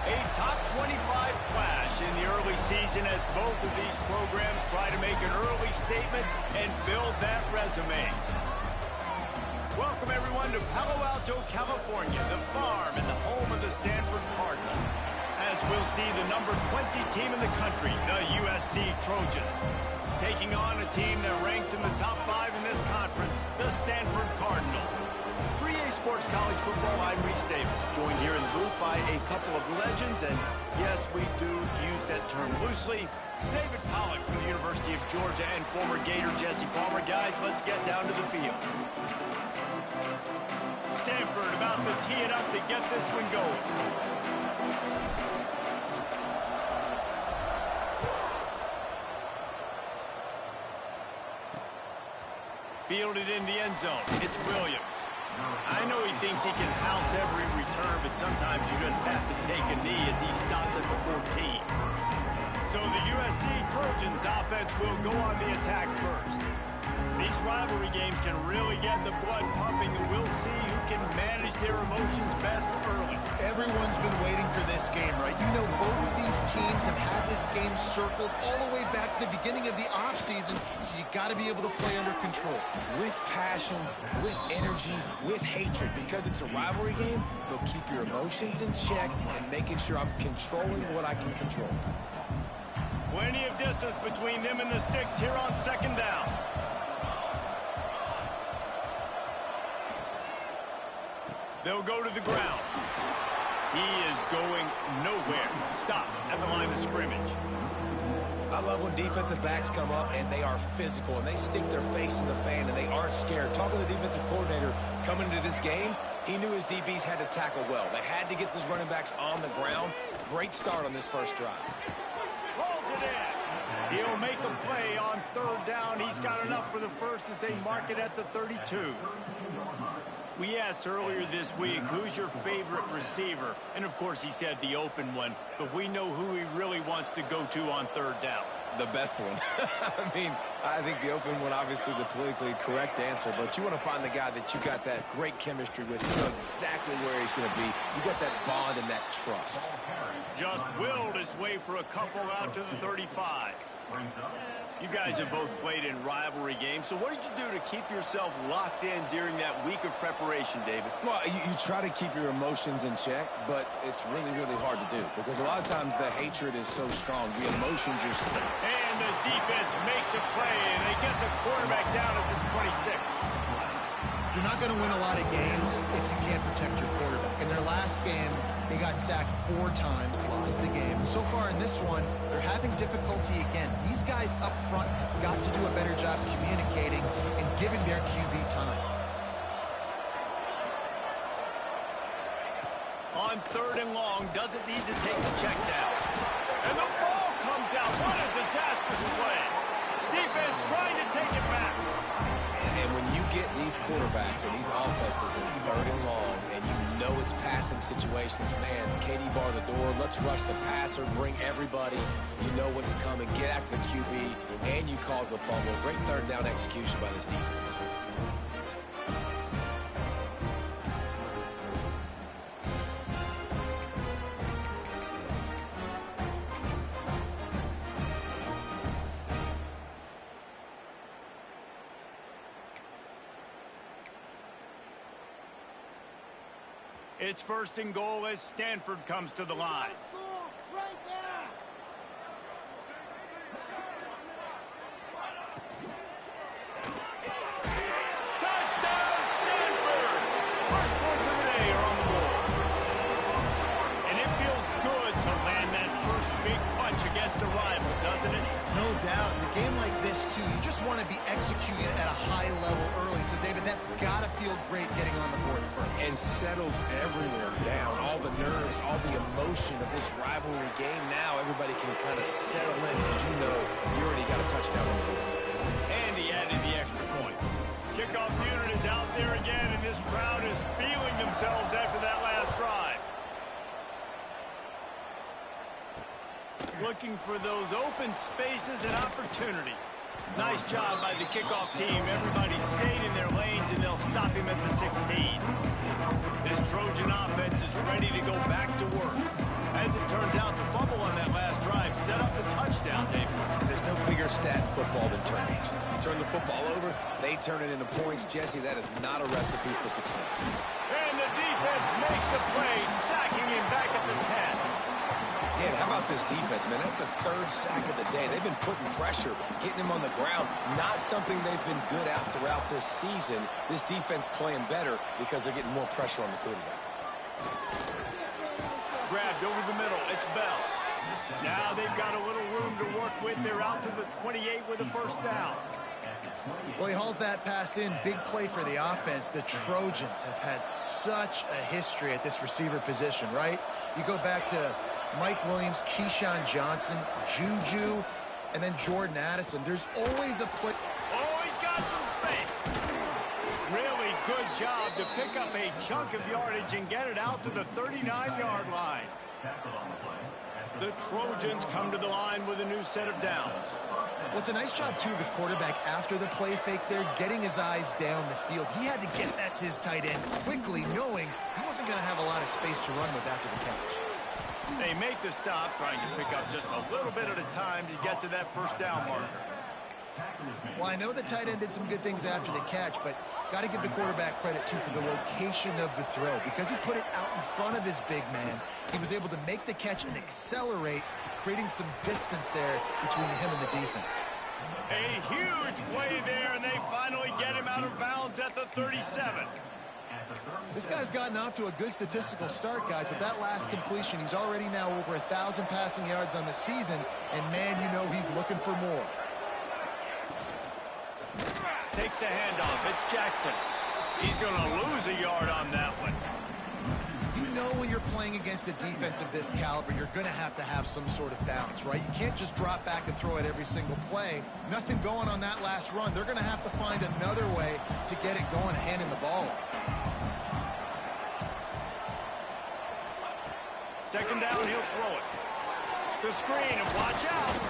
A top 25 clash in the early season as both of these programs try to make an early statement and build that resume. Welcome, everyone, to Palo Alto, California, the farm and the home of the Stanford Cardinal. As we'll see the number 20 team in the country, the USC Trojans, taking on a team that ranks in the top 5 in this conference, the Stanford Cardinal. For EA Sports College Football, I'm Reese Davis, joined here in the booth by a couple of legends, and yes, we do use that term loosely. David Pollack from the University of Georgia and former Gator Jesse Palmer. Guys, let's get down to the field. Stanford about to tee it up to get this one going. Fielded in the end zone. It's Williams. I know he thinks he can house every return, but sometimes you just have to take a knee as he stopped at the 14. So the USC Trojans offense will go on the attack first. These rivalry games can really get the blood pumping, and we'll see who can manage their emotions best early. Everyone's been waiting for this game, right? You know, both of these teams have had this game circled all the way back to the beginning of the offseason, so you got to be able to play under control. With passion, with energy, with hatred. Because it's a rivalry game, they'll keep your emotions in check and making sure I'm controlling what I can control. Plenty of distance between them and the sticks here on second down. They'll go to the ground. He is going nowhere. Stop at the line of scrimmage. I love when defensive backs come up and they are physical and they stick their face in the fan and they aren't scared. Talking to the defensive coordinator coming into this game, he knew his DBs had to tackle well. They had to get these running backs on the ground. Great start on this first drive. Pulls it in. He'll make a play on third down. He's got enough for the first as they mark it at the 32. We asked earlier this week, who's your favorite receiver? And, of course, he said the open one. But we know who he really wants to go to on third down. The best one. I mean, I think the open one, obviously the politically correct answer. But you want to find the guy that you got that great chemistry with. You know exactly where he's going to be. You got that bond and that trust. Just willed his way for a couple out to the 35. You guys have both played in rivalry games, so what did you do to keep yourself locked in during that week of preparation, David? Well, you try to keep your emotions in check, but it's really, really hard to do because a lot of times the hatred is so strong. The emotions are still. And the defense makes a play, and they get the quarterback down at the 26. You're not going to win a lot of games if you can't protect your quarterback. In their last game, they got sacked 4 times, lost the game. So far in this one, they're having difficulty again. These guys up front have got to do a better job communicating and giving their QB time. On third and long, doesn't need to take the check down. And the ball comes out. What a disastrous play. Defense trying to take it back. And when you get these quarterbacks and these offenses in third and long, and you know it's passing situations, man, KD bar the door, let's rush the passer, bring everybody, you know what's coming, get after the QB, and you cause the fumble. Great third down execution by this defense. It's first and goal as Stanford comes to the line. Touchdown, Stanford! First points of the day are on the board. And it feels good to land that first big punch against a rival, doesn't it? No doubt. In a game like this, too, you just want to be executing at a high level early. So, David, that's got to feel great getting on the board first. And settles everyone down. All the nerves, all the emotion of this rivalry game. Now everybody can kind of settle in because you know you already got a touchdown on the board. And he added the extra point. Kickoff unit is out there again, and this crowd is feeling themselves after that last drive. Looking for those open spaces and opportunity. Nice job by the kickoff team. Everybody stayed in their lanes, and they'll stop him at the 16. This Trojan offense is ready to go back to work. As a they turn it into points. Jesse, that is not a recipe for success. And the defense makes a play, sacking him back at the 10. Yeah, how about this defense, man? That's the third sack of the day. They've been putting pressure, getting him on the ground. Not something they've been good at throughout this season. This defense playing better because they're getting more pressure on the quarterback. Grabbed over the middle. It's Bell. Now they've got a little room to work with. They're out to the 28 with a first down. Well, he hauls that pass in. Big play for the offense. The Trojans have had such a history at this receiver position, right? You go back to Mike Williams, Keyshawn Johnson, Juju, and then Jordan Addison. There's always a play. Oh, he's got some space. Really good job to pick up a chunk of yardage and get it out to the 39-yard line. The Trojans come to the line with a new set of downs. Well, it's a nice job, too, of the quarterback after the play fake there, getting his eyes down the field. He had to get that to his tight end quickly, knowing he wasn't going to have a lot of space to run with after the catch. They make the stop, trying to pick up just a little bit at a time to get to that first down marker. Well, I know the tight end did some good things after the catch, but got to give the quarterback credit, too, for the location of the throw. Because he put it out in front of his big man, he was able to make the catch and accelerate, creating some distance there between him and the defense. A huge play there, and they finally get him out of bounds at the 37. This guy's gotten off to a good statistical start, guys. With that last completion, he's already now over 1,000 passing yards on the season, and, man, you know he's looking for more. Takes the handoff. It's Jackson. He's going to lose a yard on that one. You know when you're playing against a defense of this caliber, you're going to have some sort of balance, right? You can't just drop back and throw it every single play. Nothing going on that last run. They're going to have to find another way to get it going, handing the ball off. Second down, he'll throw it. The screen, and watch out.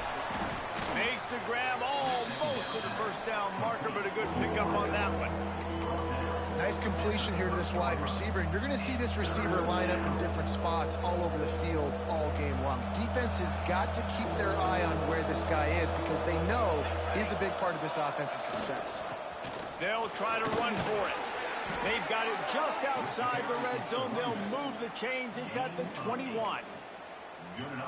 Makes the grab almost to the first down marker, but a good pickup on that one. Nice completion here to this wide receiver, and you're going to see this receiver line up in different spots all over the field all game long. Defense has got to keep their eye on where this guy is because they know he's a big part of this offense's success. They'll try to run for it. They've got it just outside the red zone. They'll move the chains. It's at the 21.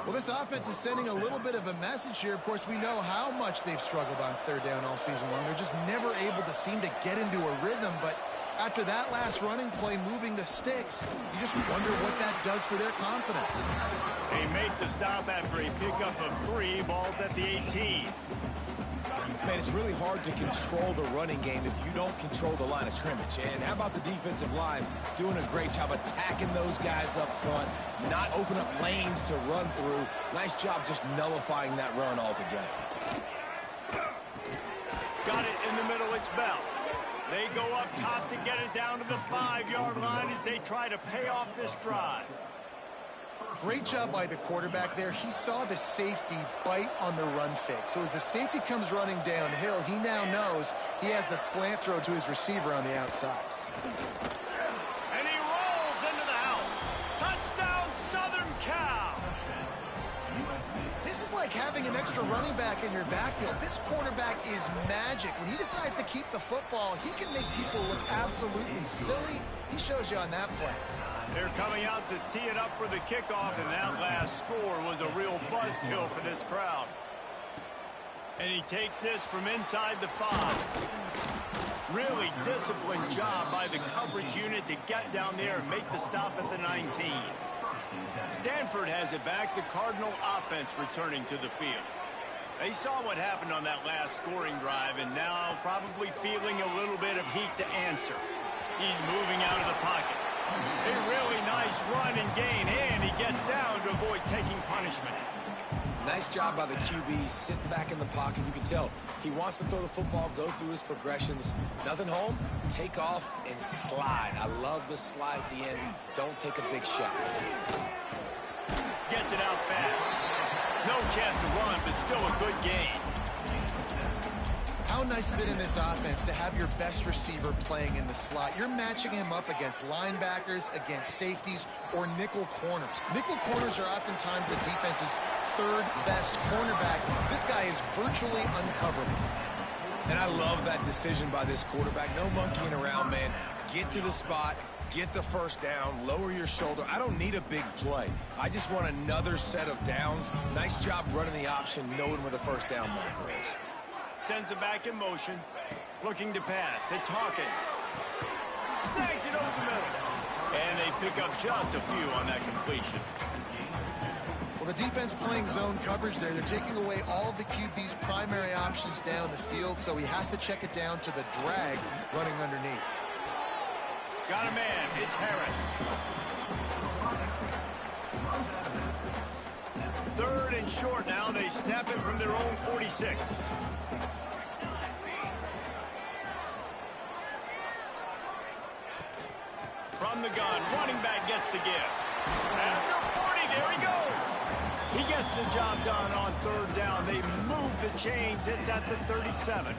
Well, this offense is sending a little bit of a message here. Of course, we know how much they've struggled on third down all season long. They're just never able to seem to get into a rhythm. But after that last running play, moving the sticks, you just wonder what that does for their confidence. They make the stop after a pickup of 3. Ball's at the 18. Man, it's really hard to control the running game if you don't control the line of scrimmage. And how about the defensive line doing a great job attacking those guys up front, not open up lanes to run through. Nice job just nullifying that run altogether. Got it in the middle. It's Bell. They go up top to get it down to the 5-yard line as they try to pay off this drive. Great job by the quarterback there. He saw the safety bite on the run fake. So as the safety comes running downhill, he now knows he has the slant throw to his receiver on the outside. And he rolls into the house. Touchdown, Southern Cal. This is like having an extra running back in your backfield. This quarterback is magic. When he decides to keep the football, he can make people look absolutely silly. He shows you on that play. They're coming out to tee it up for the kickoff, and that last score was a real buzzkill for this crowd. And he takes this from inside the 5. Really disciplined job by the coverage unit to get down there and make the stop at the 19. Stanford has it back, the Cardinal offense returning to the field. They saw what happened on that last scoring drive, and now probably feeling a little bit of heat to answer. He's moving out of the pocket. A really nice run and gain, and he gets down to avoid taking punishment. Nice job by the QB sitting back in the pocket. You can tell he wants to throw the football, go through his progressions. Nothing home, take off, and slide. I love the slide at the end. Don't take a big shot. Gets it out fast. No chance to run, but still a good gain. How nice is it in this offense to have your best receiver playing in the slot? You're matching him up against linebackers, against safeties, or nickel corners. Nickel corners are oftentimes the defense's third best cornerback. This guy is virtually uncoverable. And I love that decision by this quarterback. No monkeying around, man. Get to the spot, get the first down, lower your shoulder. I don't need a big play. I just want another set of downs. Nice job running the option, knowing where the first down marker is. Sends it back in motion. Looking to pass. It's Hawkins. Snags it over the middle. And they pick up just a few on that completion. Well, the defense playing zone coverage there. They're taking away all of the QB's primary options down the field, so he has to check it down to the drag running underneath. Got a man. It's Harris. Third and short now. They snap it from their own 46. From the gun, running back gets to give. After 40, there he goes. He gets the job done on third down. They move the chains. It's at the 37.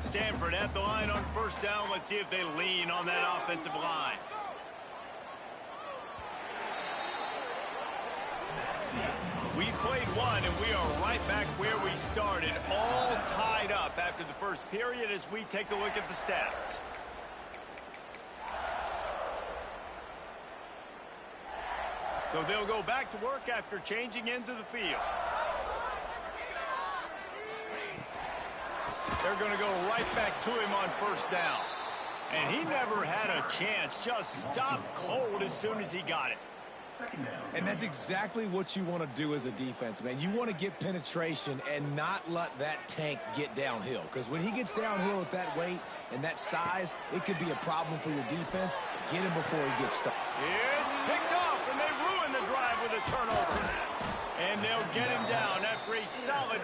Stanford at the line on first down. Let's see if they lean on that offensive line. We played one, and we are right back where we started, all tied up after the first period as we take a look at the stats. So they'll go back to work after changing into the field. They're going to go right back to him on first down. And he never had a chance. Just stopped cold as soon as he got it. And that's exactly what you want to do as a defense, man. You want to get penetration and not let that tank get downhill. Because when he gets downhill at that weight and that size, it could be a problem for your defense. Get him before he gets stuck. It's picked off, and they ruin the drive with a turnover. And they'll get him down after a solid...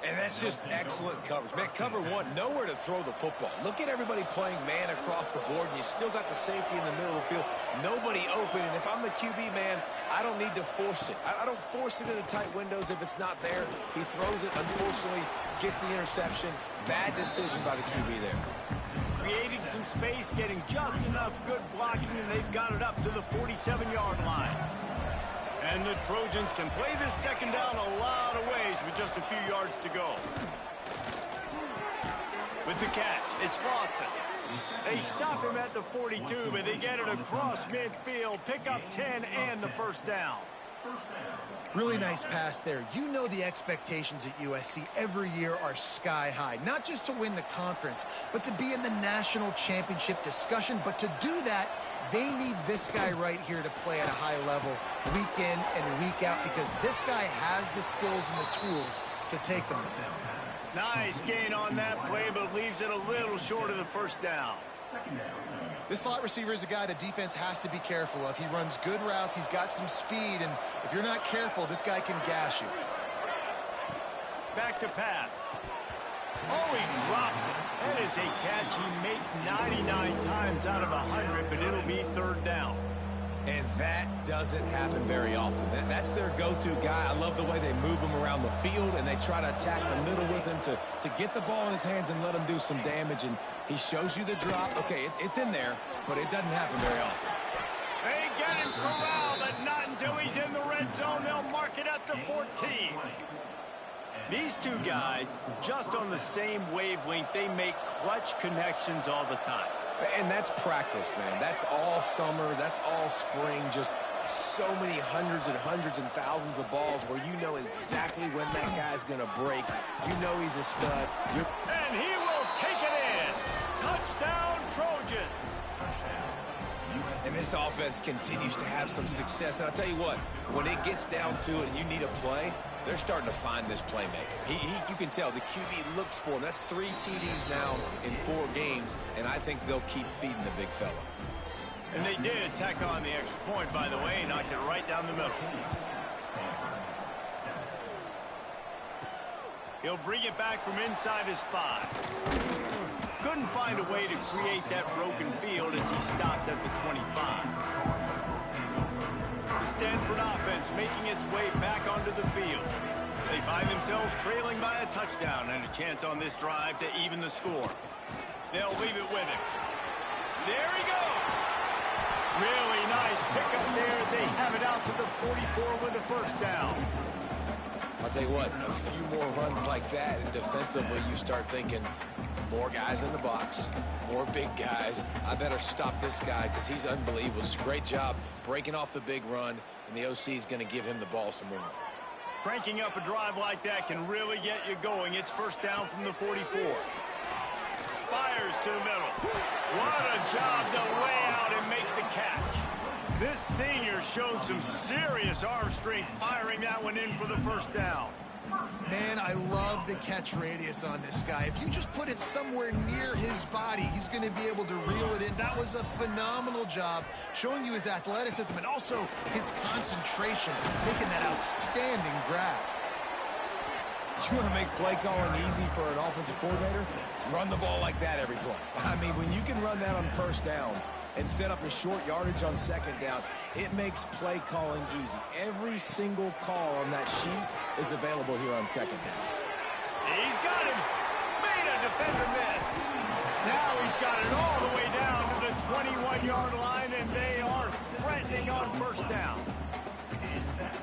And that's just excellent coverage. Man, cover one, nowhere to throw the football. Look at everybody playing man across the board, and you still got the safety in the middle of the field. Nobody open, and if I'm the QB, man, I don't need to force it. I don't force it into tight windows if it's not there. He throws it, unfortunately, gets the interception. Bad decision by the QB there. Creating some space, getting just enough good blocking, and they've got it up to the 47-yard line. And the Trojans can play this second down a lot of ways with just a few yards to go. With the catch, it's Lawson. They stop him at the 42, but they get it across midfield, pick up 10 and the first down. Really nice pass there. You know the expectations at USC every year are sky high. Not just to win the conference, but to be in the national championship discussion. But to do that, they need this guy right here to play at a high level week in and week out, because this guy has the skills and the tools to take them there. Nice gain on that play, but leaves it a little short of the first down. This slot receiver is a guy the defense has to be careful of. He runs good routes, he's got some speed, and if you're not careful, this guy can gash you. Back to pass. Oh, he drops it. That is a catch he makes 99 times out of 100, but it'll be third down. And that doesn't happen very often. That's their go-to guy. I love the way they move him around the field, and they try to attack the middle with him to get the ball in his hands and let him do some damage. And he shows you the drop. Okay, it's in there, but it doesn't happen very often. They get him corralled, but not until he's in the red zone. They'll mark it at the 14. These two guys, just on the same wavelength, they make clutch connections all the time. And that's practice, man. That's all summer. That's all spring. Just so many hundreds and thousands of balls where you know exactly when that guy's going to break. You know he's a stud. And he will take it in. Touchdown, Trojans. And this offense continues to have some success. And I'll tell you what, when it gets down to it and you need a play, they're starting to find this playmaker. You can tell the QB looks for him. That's 3 TDs now in 4 games, and I think they'll keep feeding the big fella. And they did tack on the extra point, by the way, knocked it right down the middle. He'll bring it back from inside his 5. Couldn't find a way to create that broken field as he stopped at the 25. The Stanford offense making its way back onto the field. They find themselves trailing by a touchdown and a chance on this drive to even the score. They'll leave it with him. There he goes. Really nice pickup there as they have it out to the 44 with a first down. I'll tell you what, a few more runs like that, and defensively you start thinking, more guys in the box, more big guys. I better stop this guy because he's unbelievable. Just a great job breaking off the big run, and the OC is going to give him the ball some more. Cranking up a drive like that can really get you going. It's first down from the 44. Fires to the middle. What a job to lay out and make the catch. This senior showed some serious arm strength firing that one in for the first down. Man, I love the catch radius on this guy. If you just put it somewhere near his body, he's going to be able to reel it in. That was a phenomenal job, showing you his athleticism and also his concentration, making that outstanding grab. You want to make play calling easy for an offensive coordinator? Run the ball like that every play. I mean, when you can run that on first down and set up a short yardage on second down, it makes play calling easy. Every single call on that sheet is available here on second down. He's got him. Made a defender miss. Now he's got it all the way down to the 21-yard line, and they are threatening on first down.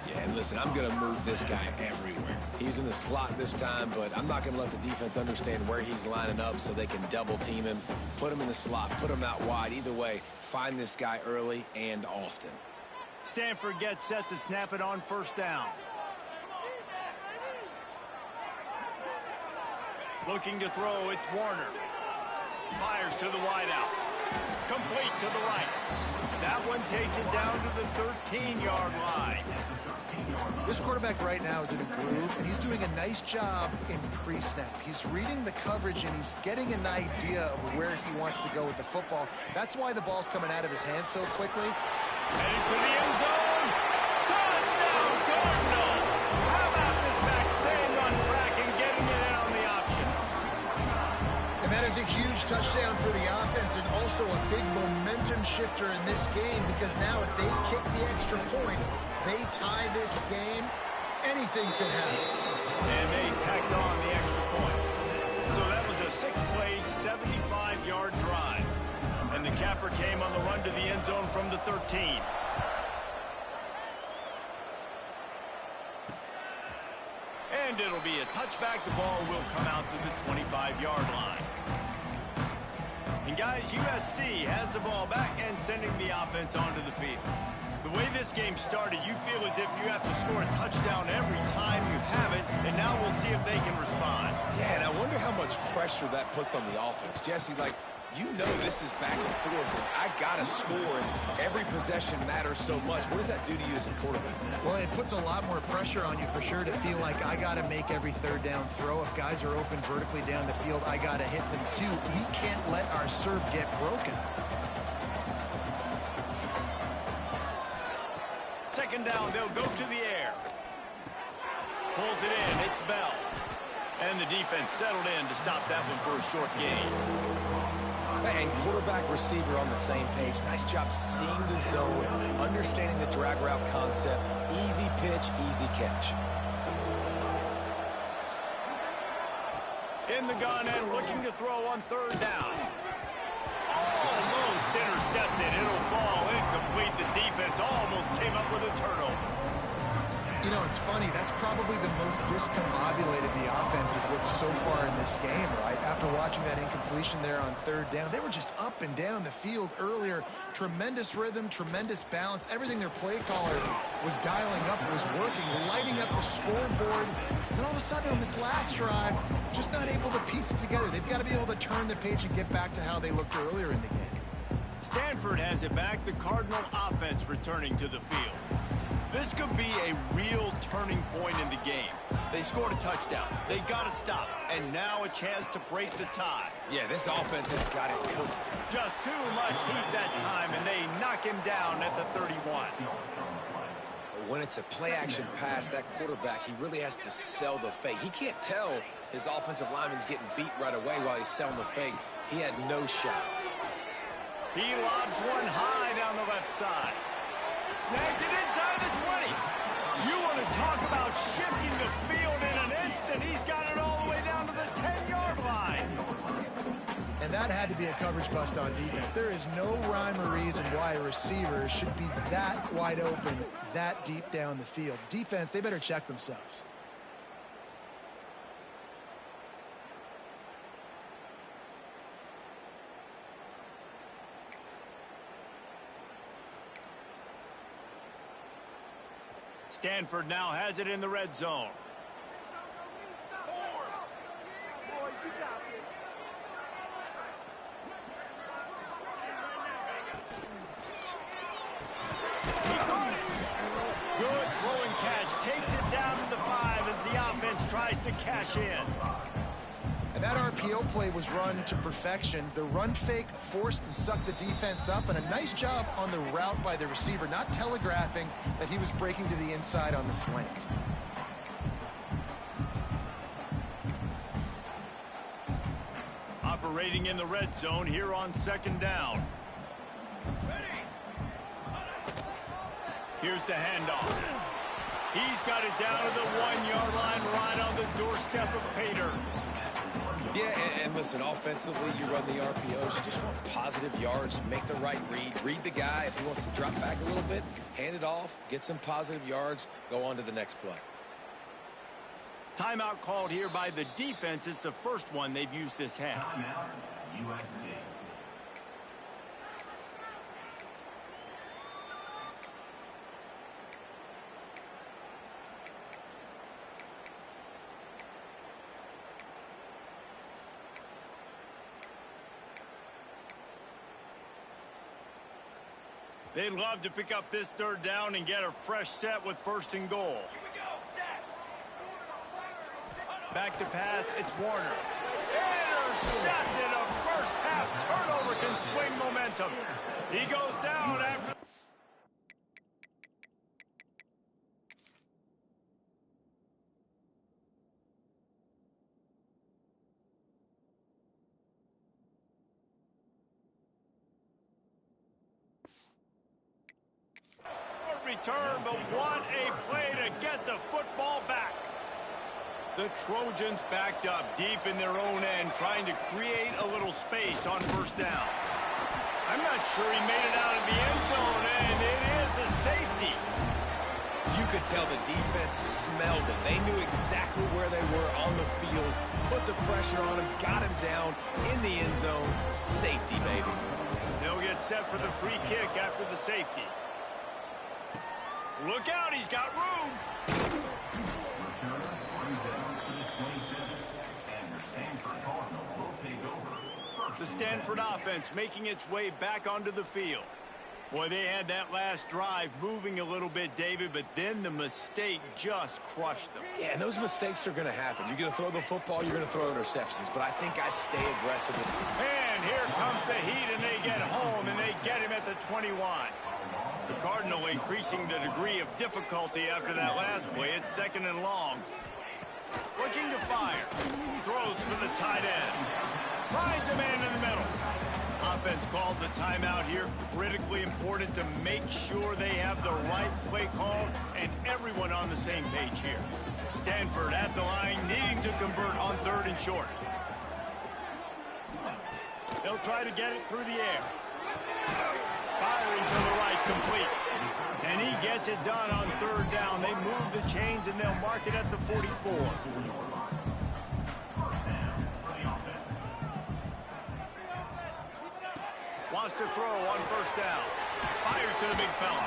Yeah, and listen, I'm going to move this guy everywhere. He's in the slot this time, but I'm not going to let the defense understand where he's lining up so they can double team him, put him in the slot, put him out wide. Either way, find this guy early and often. Stanford gets set to snap it on first down. Looking to throw, it's Warner. Fires to the wideout. Complete to the right. That one takes it down to the 13-yard line. This quarterback right now is in a groove, and he's doing a nice job in pre-snap. He's reading the coverage, and he's getting an idea of where he wants to go with the football. That's why the ball's coming out of his hands so quickly. Heading for the end zone. Touchdown, Cardinal. How about this back staying on track and getting it in on the option? And that is a huge touchdown for the offense and also a big momentum shifter in this game, because now if they kick the extra point, they tie this game, anything could happen. And they tacked on the extra point. So that was a 6-play, 75-yard drive. And the capper came on the run to the end zone from the 13. And it'll be a touchback. The ball will come out to the 25-yard line. And guys, USC has the ball back and sending the offense onto the field. The way this game started, you feel as if you have to score a touchdown every time you have it, and now we'll see if they can respond. Yeah, and I wonder how much pressure that puts on the offense. Jesse, like, you know this is back and forth, and I got to score, and every possession matters so much. What does that do to you as a quarterback? Well, it puts a lot more pressure on you for sure to feel like I got to make every third down throw. If guys are open vertically down the field, I got to hit them too. We can't let our serve get broken. Second down, they'll go to the air. Pulls it in, it's Bell. And the defense settled in to stop that one for a short gain. And quarterback receiver on the same page. Nice job seeing the zone, understanding the drag route concept. Easy pitch, easy catch. In the gun and looking to throw on third down. Almost intercepted. It'll fall incomplete. The defense almost came up with a turnover. You know, it's funny. That's probably the most discombobulated the offense has looked so far in this game, right? After watching that incompletion there on third down, they were just up and down the field earlier. Tremendous rhythm, tremendous balance. Everything their play caller was dialing up was working, lighting up the scoreboard. And all of a sudden on this last drive, just not able to piece it together. They've got to be able to turn the page and get back to how they looked earlier in the game. Stanford has it back. The Cardinal offense returning to the field. This could be a real turning point in the game. They scored a touchdown. They got to stop. And now a chance to break the tie. Yeah, this offense has got it cooked. Just too much heat that time, and they knock him down at the 31. When it's a play-action pass, that quarterback, he really has to sell the fake. He can't tell his offensive lineman's getting beat right away while he's selling the fake. He had no shot. He lobs one high down the left side. Snags it inside the 20. You want to talk about shifting the field in an instant. He's got it all the way down to the 10-yard line. And that had to be a coverage bust on defense. There is no rhyme or reason why a receiver should be that wide open, that deep down the field. Defense, they better check themselves. Stanford now has it in the red zone. He caught it. Good throwing catch. Takes it down to the 5 as the offense tries to cash in. And that RPO play was run to perfection. The run fake forced and sucked the defense up, and a nice job on the route by the receiver, not telegraphing that he was breaking to the inside on the slant. Operating in the red zone here on second down. Here's the handoff. He's got it down to the 1-yard line, right on the doorstep of Pater. Yeah, and listen, offensively, you run the RPOs. You just want positive yards, make the right read the guy. If he wants to drop back a little bit, hand it off, get some positive yards, go on to the next play. Timeout called here by the defense. It's the first one they've used this half. Timeout, USC. They'd love to pick up this third down and get a fresh set with 1st and goal. Back to pass, it's Warner. Intercepted. A first half turnover can swing momentum. He goes down after. Return, but what a play to get the football back. The Trojans backed up deep in their own end, trying to create a little space on 1st down. I'm not sure he made it out of the end zone, and it is a safety. You could tell the defense smelled it. They knew exactly where they were on the field, put the pressure on him, got him down in the end zone. Safety, baby. They'll get set for the free kick after the safety. Look out, he's got room. The Stanford offense making its way back onto the field. Boy, they had that last drive moving a little bit, David, but then the mistake just crushed them. Yeah, and those mistakes are going to happen. You're going to throw the football, you're going to throw interceptions, but I think I stay aggressive with it. And here comes the heat, and they get home, and they get him at the 21. The Cardinal increasing the degree of difficulty after that last play. It's 2nd and long. Looking to fire. Throws for the tight end. Finds a man in the middle. Offense calls a timeout here. Critically important to make sure they have the right play call and everyone on the same page here. Stanford at the line, needing to convert on 3rd and short. They'll try to get it through the air. Firing to the right, complete. And he gets it done on 3rd down. They move the chains, and they'll mark it at the 44. Wants to throw on 1st down. Fires to the big fella.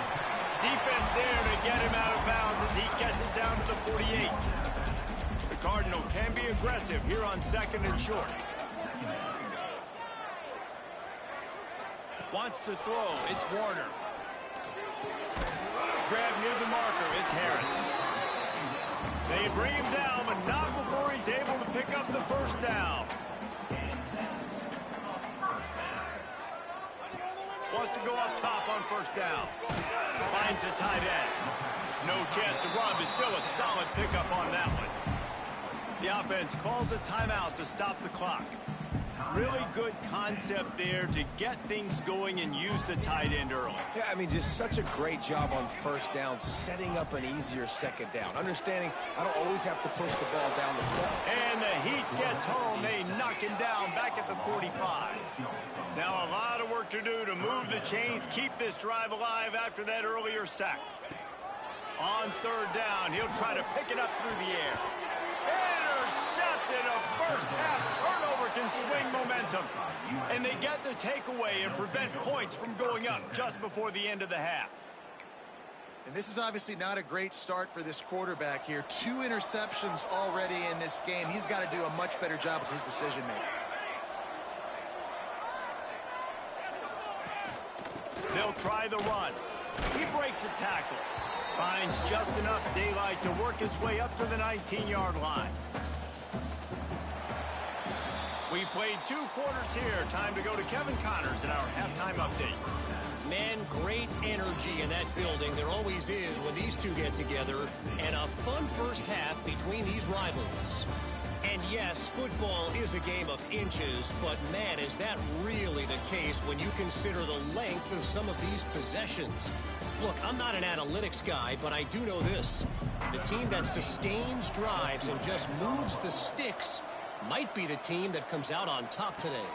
Defense there to get him out of bounds as he gets it down to the 48. The Cardinal can be aggressive here on 2nd and short. Wants to throw. It's Warner. Grab near the marker. It's Harris. They bring him down, but not before he's able to pick up the 1st down. Wants to go up top on 1st down. Finds the tight end. No chance to run, but still a solid pickup on that one. The offense calls a timeout to stop the clock. Really good concept there to get things going and use the tight end early. Yeah, I mean, just such a great job on first down, setting up an easier second down. Understanding I don't always have to push the ball down the field. And the Heat gets home. They knock him down back at the 45. Now a lot of work to do to move the chains, keep this drive alive after that earlier sack. On third down, he'll try to pick it up through the air. Intercepted. A first-half turnover can swing momentum. And they get the takeaway and prevent points from going up just before the end of the half. And this is obviously not a great start for this quarterback here. 2 interceptions already in this game. He's got to do a much better job with his decision-making. They'll try the run. He breaks a tackle. Finds just enough daylight to work his way up to the 19-yard line. We've played 2 quarters here. Time to go to Kevin Connors in our halftime update. Man, great energy in that building. There always is when these two get together. And a fun first half between these rivals. And yes, football is a game of inches, but man, is that really the case when you consider the length of some of these possessions. Look, I'm not an analytics guy, but I do know this. The team that sustains drives and just moves the sticks might be the team that comes out on top today.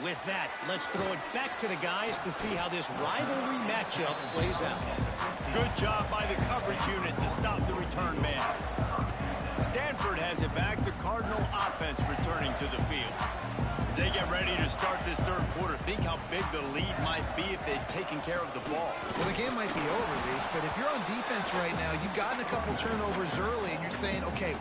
With that, let's throw it back to the guys to see how this rivalry matchup plays out. Good job by the coverage unit to stop the return man. Stanford has it back. The Cardinal offense returning to the field. As they get ready to start this third quarter, think how big the lead might be if they'd taken care of the ball. Well, the game might be over, Reese, but if you're on defense right now, you've gotten a couple turnovers early, and you're saying, okay,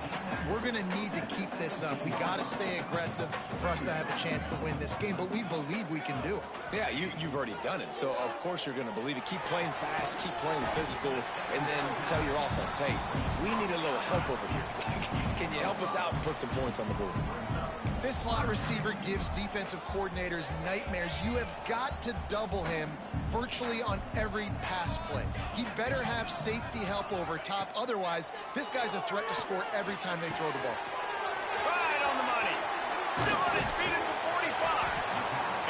we're going to need to keep this up. We got to stay aggressive for us to have a chance to win this game, but we believe we can do it. Yeah, you've already done it, so of course you're going to believe it. Keep playing fast, keep playing physical, and then tell your offense, hey, we need a little help over here. Can you help us out and put some points on the board? This slot receiver gives defensive coordinators nightmares. You have got to double him virtually on every pass play. He better have safety help over top. Otherwise, this guy's a threat to score every time they throw the ball. Right on the money. Still on his feet at the 45.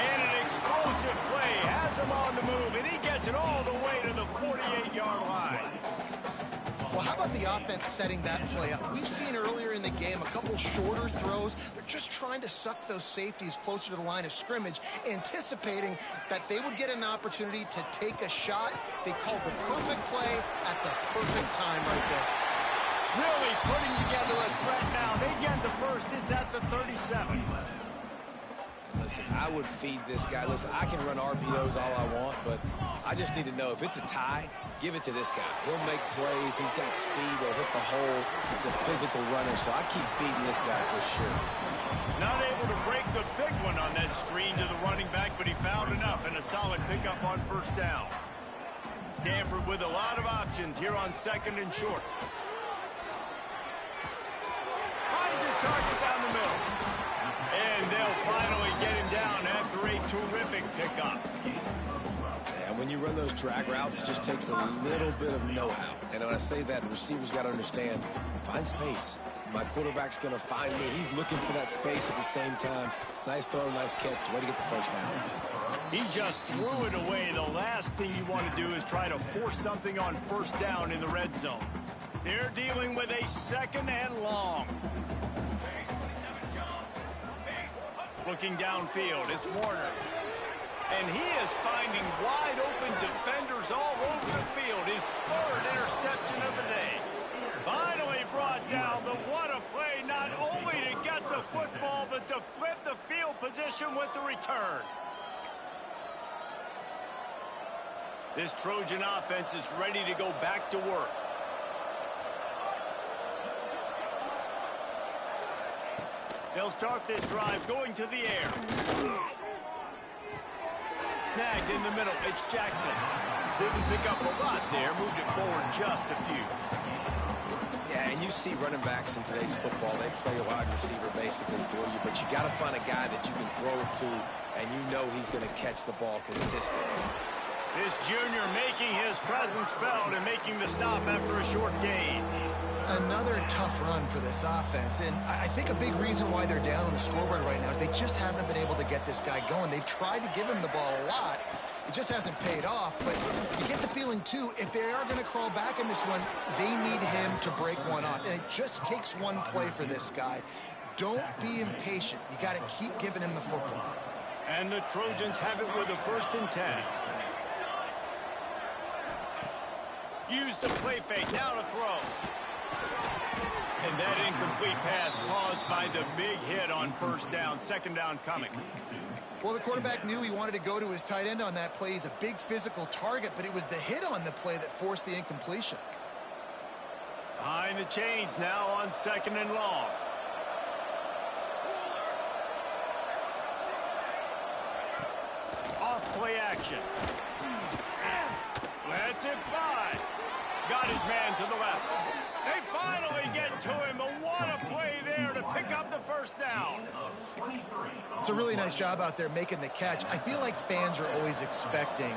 And an explosive play has him on the move, and he gets it all the way to the 48-yard line. Well, how about the offense setting that play up? We've seen earlier in the game a couple shorter throws. They're just trying to suck those safeties closer to the line of scrimmage, anticipating that they would get an opportunity to take a shot. They called the perfect play at the perfect time right there. Really putting together a threat now. They get the first. It's at the 37. Listen, I would feed this guy. Listen, I can run RPOs all I want, but I just need to know if it's a tie, give it to this guy. He'll make plays. He's got speed. He'll hit the hole. He's a physical runner, so I keep feeding this guy for sure. Not able to break the big one on that screen to the running back, but he found enough and a solid pickup on first down. Stanford with a lot of options here on second and short. Finds his target down the middle. And they'll finally get him down after a terrific pickup. And when you run those drag routes, it just takes a little bit of know-how. And when I say that, the receiver's got to understand, find space. My quarterback's going to find me. He's looking for that space at the same time. Nice throw, nice catch. Way to get the first down. He just threw it away. The last thing you want to do is try to force something on first down in the red zone. They're dealing with a second and long. Looking downfield, it's Warner. And he is finding wide-open defenders all over the field. His third interception of the day. Finally brought down. The what a play, not only to get the football, but to flip the field position with the return. This Trojan offense is ready to go back to work. They'll start this drive going to the air. Snagged in the middle. It's Jackson. Didn't pick up a lot there. Moved it forward just a few. Yeah, and you see running backs in today's football. They play a wide receiver basically for you, but you got to find a guy that you can throw it to, and you know he's going to catch the ball consistently. This junior making his presence presence felt in making the stop after a short gain. Another tough run for this offense, and I think a big reason why they're down on the scoreboard right now is they just haven't been able to get this guy going. They've tried to give him the ball a lot. It just hasn't paid off, but you get the feeling, too, if they are going to crawl back in this one, they need him to break one off, and it just takes one play for this guy. Don't be impatient. You got to keep giving him the football. And the Trojans have it with a 1st and 10. Use the play fake, now to throw. And that incomplete pass caused by the big hit on 1st down, 2nd down coming. Well, the quarterback knew he wanted to go to his tight end on that play. He's a big physical target, but it was the hit on the play that forced the incompletion. Behind the chains now on 2nd and long. Off play action. Lets it fly. Got his man to the left. They finally get to him. And what a play there to pick up the 1st down. It's a really nice job out there making the catch. I feel like fans are always expecting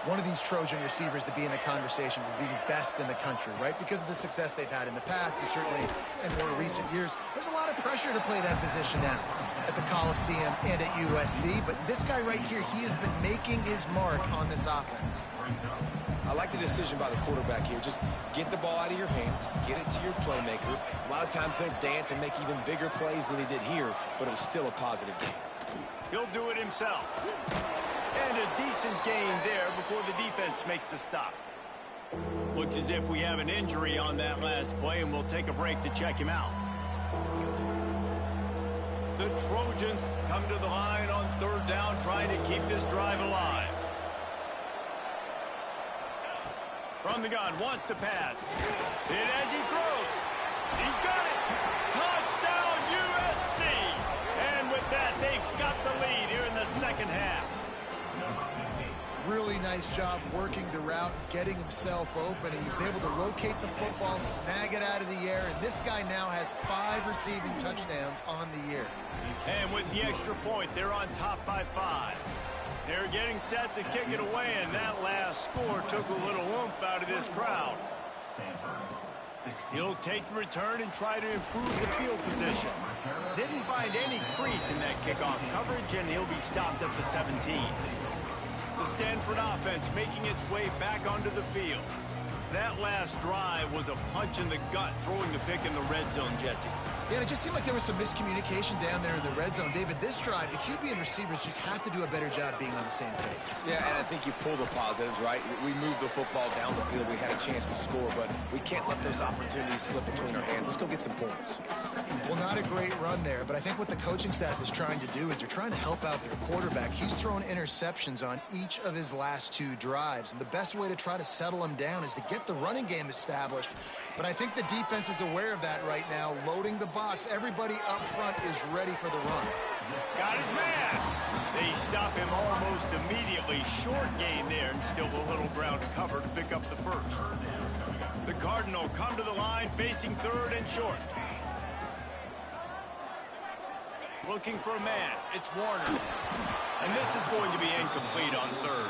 one of these Trojan receivers to be in the conversation for being best in the country, right? Because of the success they've had in the past and certainly in more recent years. There's a lot of pressure to play that position now at the Coliseum and at USC. But this guy right here, he has been making his mark on this offense. I like the decision by the quarterback here. Just get the ball out of your hands, get it to your playmaker. A lot of times he'll dance and make even bigger plays than he did here, but it was still a positive game. He'll do it himself. And a decent gain there before the defense makes the stop. Looks as if we have an injury on that last play, and we'll take a break to check him out. The Trojans come to the line on 3rd down, trying to keep this drive alive. From the gun, wants to pass. Hit as he throws. He's got it. Touchdown, USC. And with that, they've got the lead here in the 2nd half. Really nice job working the route, getting himself open. He was able to locate the football, snag it out of the air, and this guy now has 5 receiving touchdowns on the year. And with the extra point, they're on top by 5. They're getting set to kick it away, and that last score took a little oomph out of this crowd. He'll take the return and try to improve the field position. Didn't find any crease in that kickoff coverage, and he'll be stopped at the 17. The Stanford offense making its way back onto the field. That last drive was a punch in the gut, throwing the pick in the red zone, Jesse. Yeah, it just seemed like there was some miscommunication down there in the red zone. David, this drive, the QB and receivers just have to do a better job being on the same page. Yeah, and I think you pull the positives, right? We moved the football down the field. We had a chance to score, but we can't let those opportunities slip between our hands. Let's go get some points. Well, not a great run there, but I think what the coaching staff is trying to do is they're trying to help out their quarterback. He's thrown interceptions on each of his last 2 drives, and the best way to try to settle him down is to get the running game established. But I think the defense is aware of that right now, loading the box. Everybody up front is ready for the run. Got his man. They stop him almost immediately. Short gain there, and still a little ground to cover to pick up the 1st. The Cardinal come to the line, facing 3rd and short. Looking for a man. It's Warner. And this is going to be incomplete on 3rd.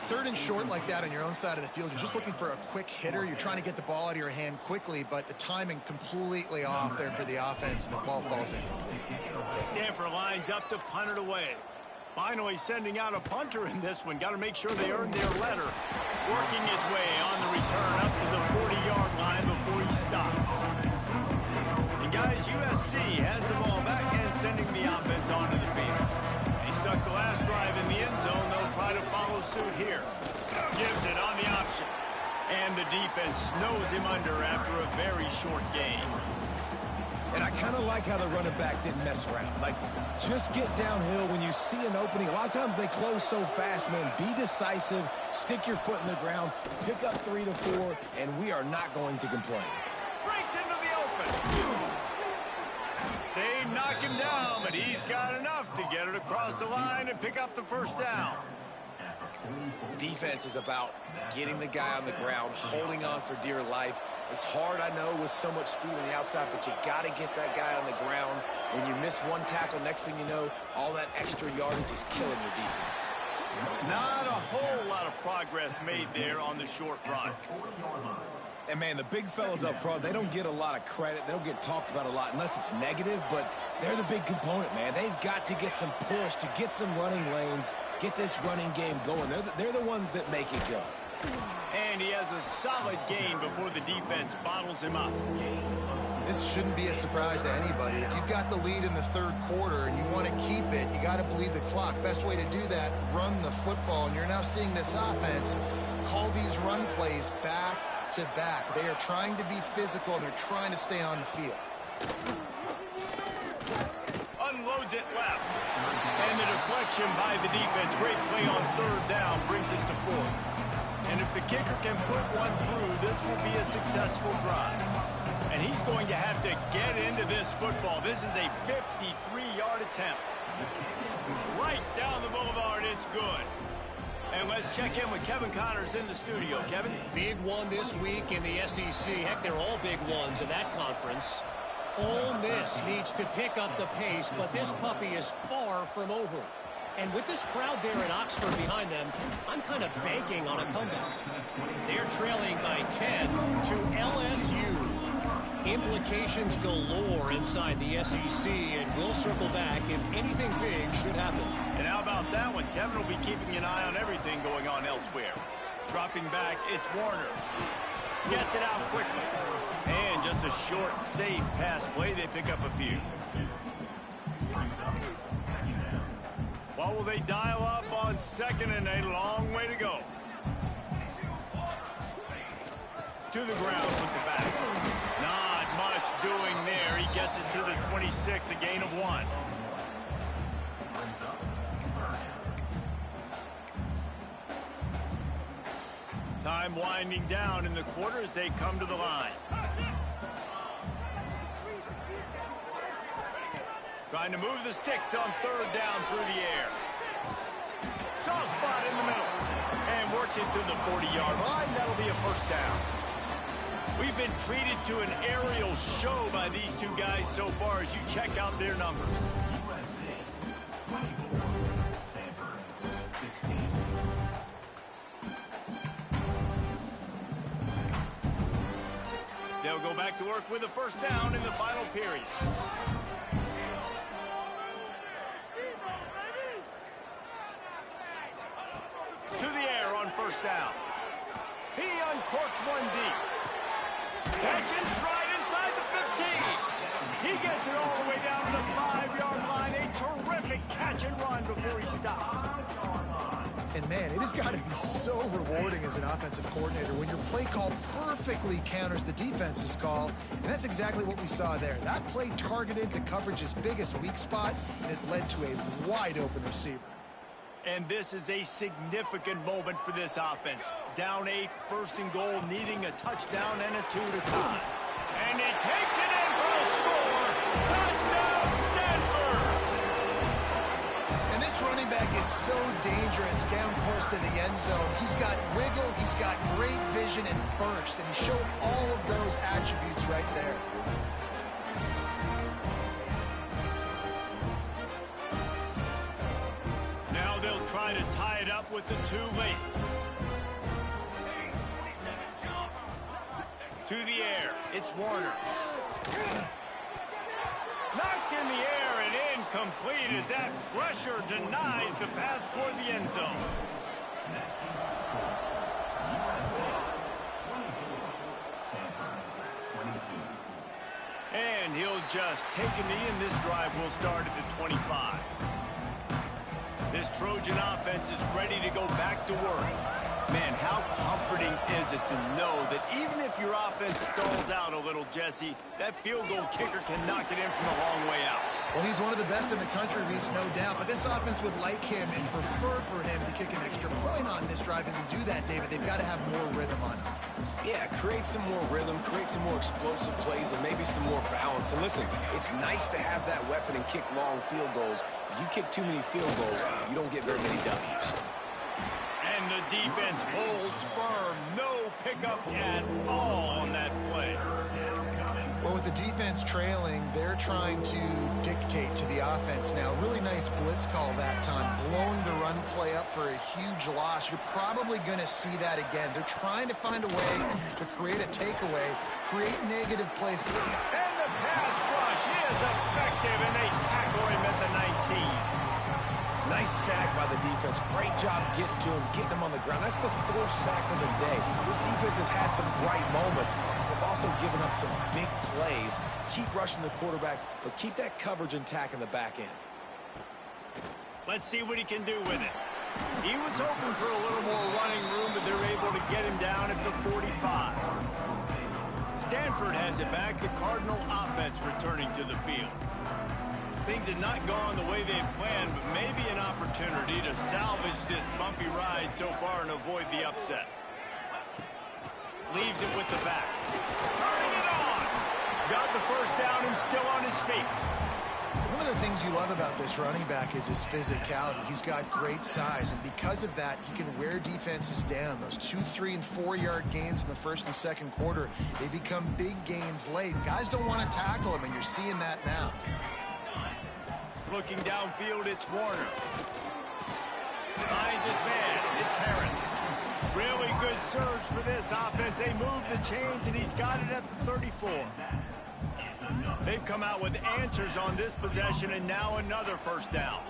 3rd and short like that on your own side of the field, you're just looking for a quick hitter. You're trying to get the ball out of your hand quickly, but the timing completely off there for the offense, and the ball falls in. Stanford lines up to punt it away. Finally sending out a punter in this one. Got to make sure they earn their letter. Working his way on the return up to the 40-yard line before he stopped. And guys, USC has the ball back and sending the offense onto the field. They stuck the last drive in the end zone. They'll try to follow suit here. Gives it on the option. And the defense snows him under after a very short game. And I kind of like how the running back didn't mess around. Like, just get downhill when you see an opening. A lot of times they close so fast, man. Be decisive, stick your foot in the ground, pick up 3 to 4, and we are not going to complain. Breaks into the open. They knock him down, but he's got enough to get it across the line and pick up the 1st down. Defense is about getting the guy on the ground, holding on for dear life. It's hard, I know, with so much speed on the outside, but you got to get that guy on the ground. When you miss one tackle, next thing you know, all that extra yardage is killing your defense. Not a whole lot of progress made there on the short run. And, man, the big fellas up front, they don't get a lot of credit. They don't get talked about a lot unless it's negative, but they're the big component, man. They've got to get some push, to get some running lanes, get this running game going. They're the ones that make it go. And he has a solid gain before the defense bottles him up. This shouldn't be a surprise to anybody. If you've got the lead in the third quarter and you want to keep it, you got to bleed the clock. Best way to do that, run the football. And you're now seeing this offense call these run plays back to back. They are trying to be physical, and they're trying to stay on the field. Unloads it left. And the deflection by the defense. Great play on third down brings us to fourth. And if the kicker can put one through, this will be a successful drive. And he's going to have to get into this football. This is a 53-yard attempt. Right down the boulevard, it's good. And let's check in with Kevin Connors in the studio. Kevin? Big one this week in the SEC. Heck, they're all big ones in that conference. Ole Miss needs to pick up the pace, but this puppy is far from over. And with this crowd there in Oxford behind them, I'm kind of banking on a comeback. They're trailing by 10 to LSU. Implications galore inside the SEC, and we'll circle back if anything big should happen. And how about that one? Kevin will be keeping an eye on everything going on elsewhere. Dropping back, it's Warner. Gets it out quickly. And just a short, safe pass play. They pick up a few. What will they dial up on second and a long way to go? To the ground with the back. Not much doing there. He gets it to the 26, a gain of 1. Time winding down in the quarter as they come to the line. Trying to move the sticks on third down through the air. Soft spot in the middle. And works it to the 40-yard line. That'll be a first down. We've been treated to an aerial show by these two guys so far as you check out their numbers. They'll go back to work with a first down in the final period. To the air on first down. He uncorks one deep. Catch in stride inside the 15. He gets it all the way down to the 5-yard line. A terrific catch and run before he stopped. And, man, it has got to be so rewarding as an offensive coordinator when your play call perfectly counters the defense's call. And that's exactly what we saw there. That play targeted the coverage's biggest weak spot, and it led to a wide-open receiver. And this is a significant moment for this offense. Down 8, first and goal, needing a touchdown and a 2 to tie. And he takes it in for a score. Touchdown, Stanford! And this running back is so dangerous down close to the end zone. He's got wiggle, he's got great vision and burst, and he showed all of those attributes right there. Now they'll try to tie it up with the 2 late. To the air, it's Warner. Knocked in the air and incomplete as that pressure denies the pass toward the end zone. And he'll just take a knee, and this drive will start at the 25. This Trojan offense is ready to go back to work. Man, how comforting is it to know that even if your offense stalls out a little, Jesse, that field goal kicker can knock it in from a long way out. Well, he's one of the best in the country, Reese, no doubt. But this offense would like him and prefer for him to kick an extra point on this drive. And to do that, David, they've got to have more rhythm on offense. Yeah, create some more rhythm, create some more explosive plays, and maybe some more balance. And listen, it's nice to have that weapon and kick long field goals. If you kick too many field goals, you don't get very many W's. And the defense holds firm. No pickup at all on that play. Well, Well, with the defense trailing, they're trying to dictate to the offense now. Really nice blitz call that time, blowing the run play up for a huge loss. You're probably going to see that again. They're trying to find a way to create a takeaway, create negative plays. And the pass rush is effective, and they tackle him at the 19. Nice sack by the defense. Great job getting to him, getting him on the ground. That's the 4th sack of the day. This defense have had some bright moments. They've also given up some big plays. Keep rushing the quarterback, but keep that coverage intact in the back end. Let's see what he can do with it. He was hoping for a little more running room, but they're able to get him down at the 45. Stanford has it back. The Cardinal offense returning to the field. Things have not gone the way they've planned, but maybe an opportunity to salvage this bumpy ride so far and avoid the upset. Leaves it with the back. Turning it on. Got the first down and still on his feet. One of the things you love about this running back is his physicality. He's got great size, and because of that, he can wear defenses down. Those 2, 3, and 4-yard gains in the first and second quarter, they become big gains late. Guys don't want to tackle him, and you're seeing that now. Looking downfield, it's Warner. Finds his man. It's Harris. Really good surge for this offense. They move the chains, and he's got it at the 34. They've come out with answers on this possession, and now another first down.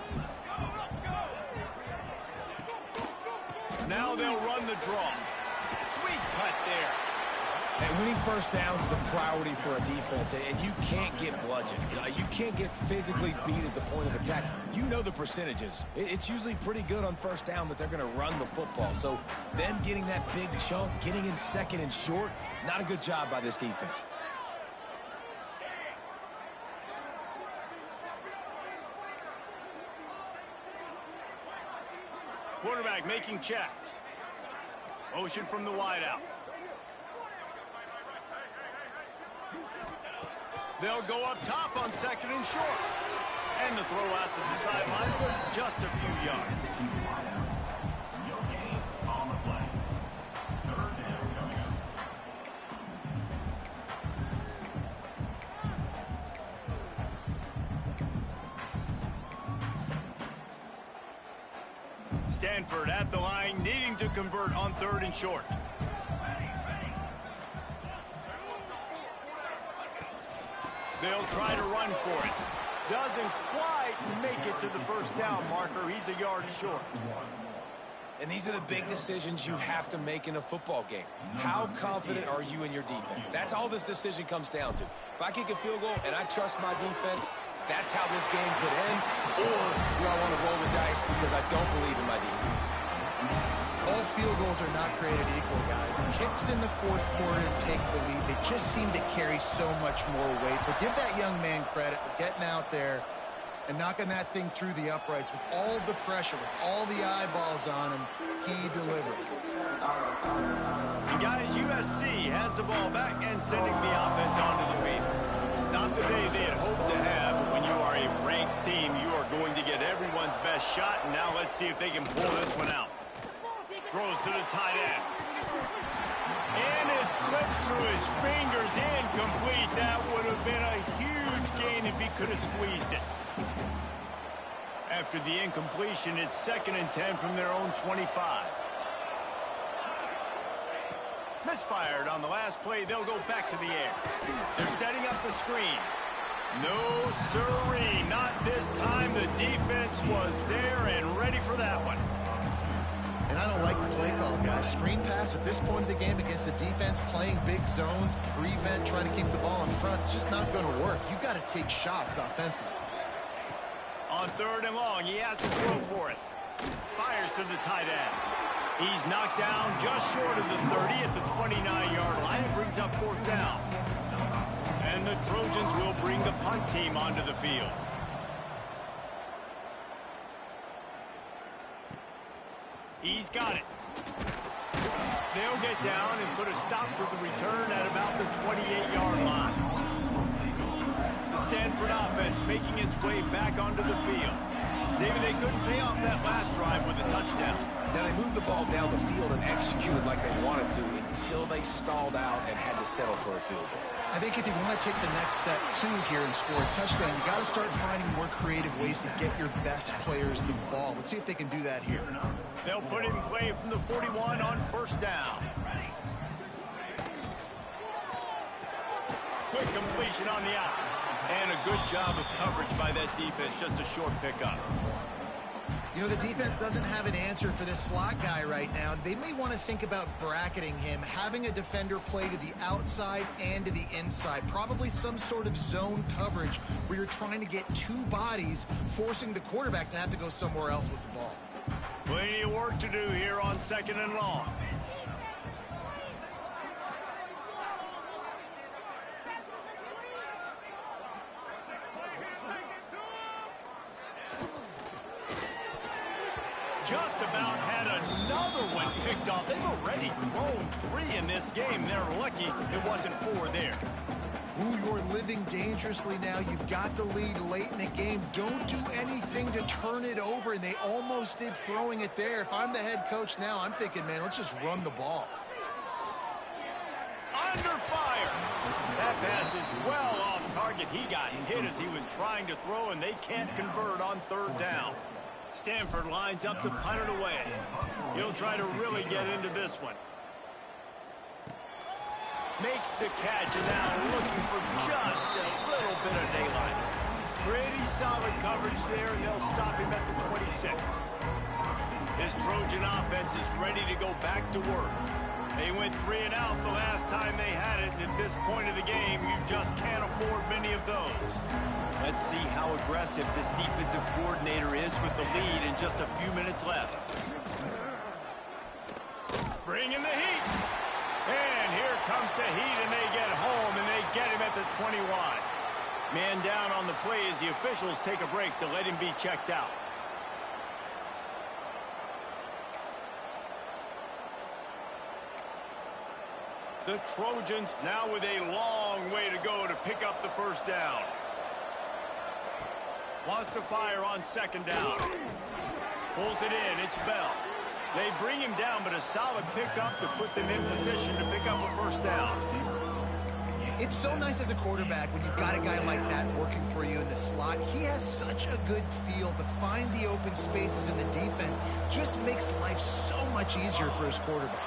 Now they'll run the draw. Sweet cut there. And winning first downs is a priority for a defense, and you can't get bludgeoned. You can't get physically beat at the point of attack. You know the percentages. It's usually pretty good on first down that they're going to run the football. So them getting that big chunk, getting in second and short, not a good job by this defense. Quarterback making checks. Motion from the wideout. They'll go up top on second and short. And the throw out to the sideline for just a few yards. Stanford at the line, needing to convert on 3rd and short. They'll try to run for it. Doesn't quite make it to the first down marker. He's a yard short. And these are the big decisions you have to make in a football game. How confident are you in your defense? That's all this decision comes down to. If I kick a field goal and I trust my defense, that's how this game could end. Or do I want to roll the dice because I don't believe in my defense? All field goals are not created equal, guys. And kicks in the 4th quarter to take the lead, they just seem to carry so much more weight. So give that young man credit for getting out there and knocking that thing through the uprights with all the pressure, with all the eyeballs on him. He delivered. And guys, USC has the ball back and sending the offense onto the field. Not the day they had hoped to have, but when you are a ranked team, you are going to get everyone's best shot. And now let's see if they can pull this one out. Throws to the tight end. And it slips through his fingers, incomplete. That would have been a huge gain if he could have squeezed it. After the incompletion, it's 2nd and 10 from their own 25. Misfired on the last play. They'll go back to the air. They're setting up the screen. No siree, not this time. The defense was there and ready for that one. And I don't like the play call, guys. Screen pass at this point of the game against the defense, playing big zones, prevent, trying to keep the ball in front. It's just not going to work. You've got to take shots offensively. On 3rd and long, he has to throw for it. Fires to the tight end. He's knocked down just short of the 30 at the 29-yard line. It brings up 4th down. And the Trojans will bring the punt team onto the field. He's got it. They'll get down and put a stop to the return at about the 28-yard line. The Stanford offense making its way back onto the field. David, they couldn't pay off that last drive with a touchdown. Now, they moved the ball down the field and executed like they wanted to until they stalled out and had to settle for a field goal. I think if you want to take the next step, too, here and score a touchdown, you got to start finding more creative ways to get your best players the ball. Let's see if they can do that here. They'll put it in play from the 41 on first down. Quick completion on the out. And a good job of coverage by that defense. Just a short pickup. You know, the defense doesn't have an answer for this slot guy right now. They may want to think about bracketing him, having a defender play to the outside and to the inside. Probably some sort of zone coverage where you're trying to get two bodies, forcing the quarterback to have to go somewhere else with the ball. Plenty of work to do here on 2nd and long. Just about had another one picked off. They've already thrown 3 in this game. They're lucky it wasn't 4 there. Ooh, you're living dangerously now. You've got the lead late in the game. Don't do anything to turn it over, and they almost did throwing it there. If I'm the head coach now, I'm thinking, man, let's just run the ball. Under fire. That pass is well off target. He got hit as he was trying to throw, and they can't convert on 3rd down. Stanford lines up to punt it away. He'll try to really get into this one. Makes the catch, and now looking for just a little bit of daylight. Pretty solid coverage there, and they'll stop him at the 26. This Trojan offense is ready to go back to work. They went 3 and out the last time they had it, and at this point of the game, you just can't afford many of those. Let's see how aggressive this defensive coordinator is with the lead and just a few minutes left. Bring in the heat. And here comes the heat, and they get home, and they get him at the 21. Man down on the play as the officials take a break to let him be checked out. The Trojans now with a long way to go to pick up the first down. Wants to fire on 2nd down. Pulls it in. It's Bell. They bring him down, but a solid pickup to put them in position to pick up a first down. It's so nice as a quarterback when you've got a guy like that working for you in the slot. He has such a good feel to find the open spaces in the defense. Just makes life so much easier for his quarterback.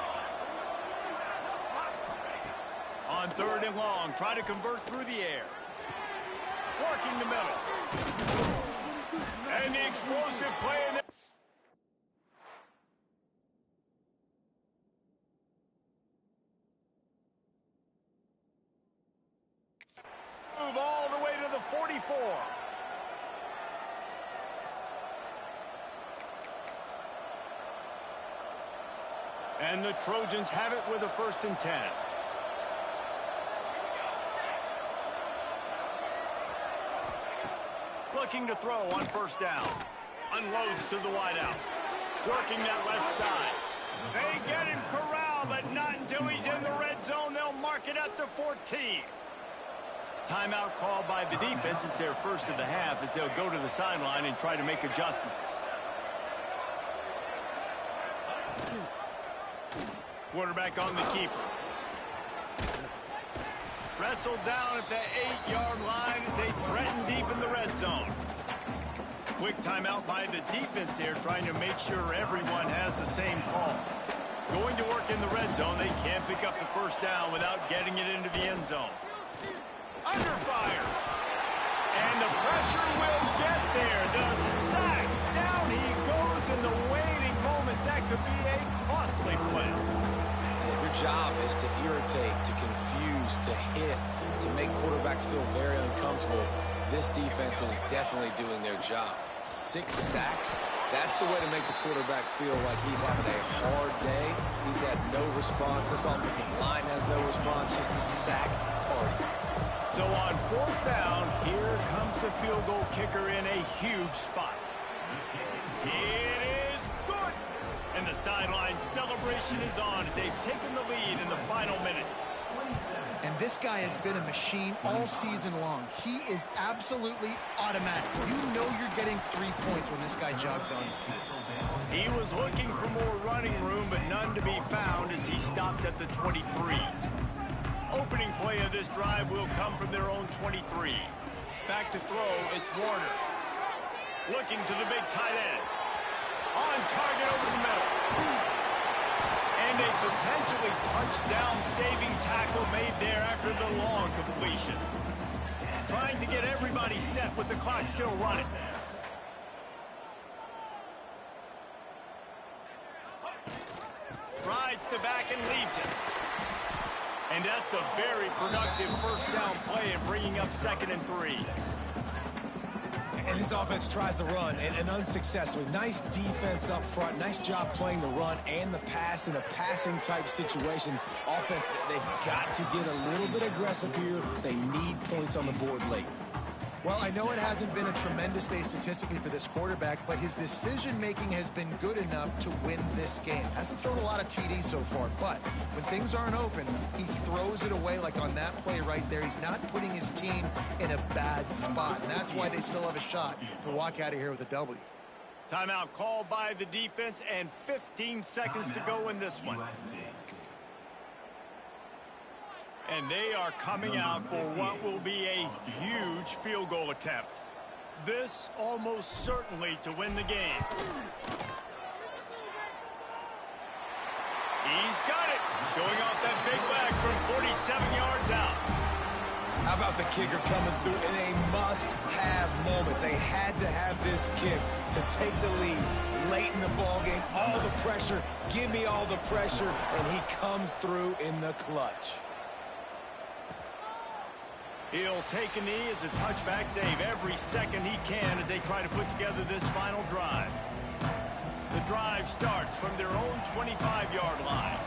On 3rd and long, try to convert through the air. Working the middle. And the explosive play in there. Move all the way to the 44. And the Trojans have it with a 1st and 10. Looking to throw on 1st down. Unloads to the wideout. Working that left side. They get him corralled, but not until he's in the red zone. They'll mark it at the 14. Timeout called by the defense. It's their first of the half as they'll go to the sideline and try to make adjustments. Quarterback on the keeper. Wrestled down at the 8-yard line as they threaten deep in the red zone. Quick timeout by the defense there, trying to make sure everyone has the same call. Going to work in the red zone. They can't pick up the first down without getting it into the end zone. Under fire. And the pressure will get there. The sack. Down he goes in the waiting moments. That could be a costly play. If your job is to irritate, to confuse, to hit, to make quarterbacks feel very uncomfortable, this defense is definitely doing their job. 6 sacks, that's the way to make the quarterback feel like he's having a hard day. He's had no response. This offensive line has no response, just a sack party. So on 4th down, here comes the field goal kicker in a huge spot. It is good. And the sideline celebration is on as they've taken the lead in the final minute. And this guy has been a machine all season long. He is absolutely automatic. You know you're getting 3 points when this guy jogs on the field. He was looking for more running room, but none to be found as he stopped at the 23. opening play of this drive will come from their own 23. Back to throw, it's Warner. Looking to the big tight end. On target over the middle. And a potentially touchdown-saving tackle made there after the long completion. Trying to get everybody set with the clock still running. Rides the back and leaves it. And that's a very productive first down play in bringing up 2nd and 3. And this offense tries to run and unsuccessfully. Nice defense up front. Nice job playing the run and the pass in a passing-type situation. Offense, they've got to get a little bit aggressive here. They need points on the board late. Well, I know it hasn't been a tremendous day statistically for this quarterback, but his decision-making has been good enough to win this game. Hasn't thrown a lot of TDs so far, but when things aren't open, he throws it away like on that play right there. He's not putting his team in a bad spot, and that's why they still have a shot to walk out of here with a W. Timeout called by the defense, and 15 seconds to go in this one. And they are coming out for what will be a huge field goal attempt. This almost certainly to win the game. He's got it. Showing off that big leg from 47 yards out. How about the kicker coming through in a must-have moment? They had to have this kick to take the lead late in the ballgame. All the pressure. Give me all the pressure. And he comes through in the clutch. He'll take a knee. It's a touchback save every second he can as they try to put together this final drive. The drive starts from their own 25-yard line.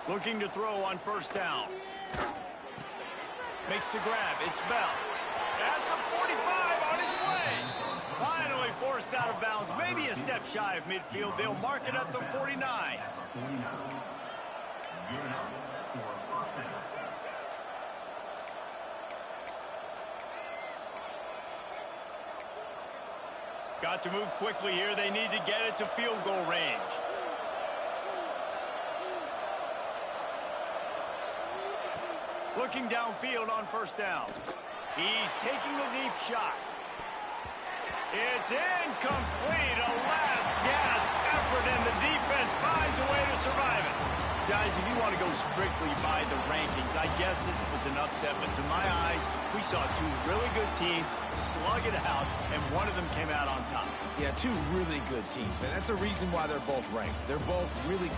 Looking to throw on first down. Makes the grab. It's Bell. At the 45 on his way. Finally forced out of bounds. Maybe a step shy of midfield. They'll mark it at the 49. Got to move quickly here. They need to get it to field goal range. Looking downfield on first down. He's taking the deep shot. It's incomplete. A last gasp effort, and the defense finds a way to survive it. Guys, if you want to go strictly by the rankings, I guess this was an upset, but to my eyes, we saw two really good teams slug it out, and one of them came out on top. Yeah, two really good teams, and that's a reason why they're both ranked. They're both really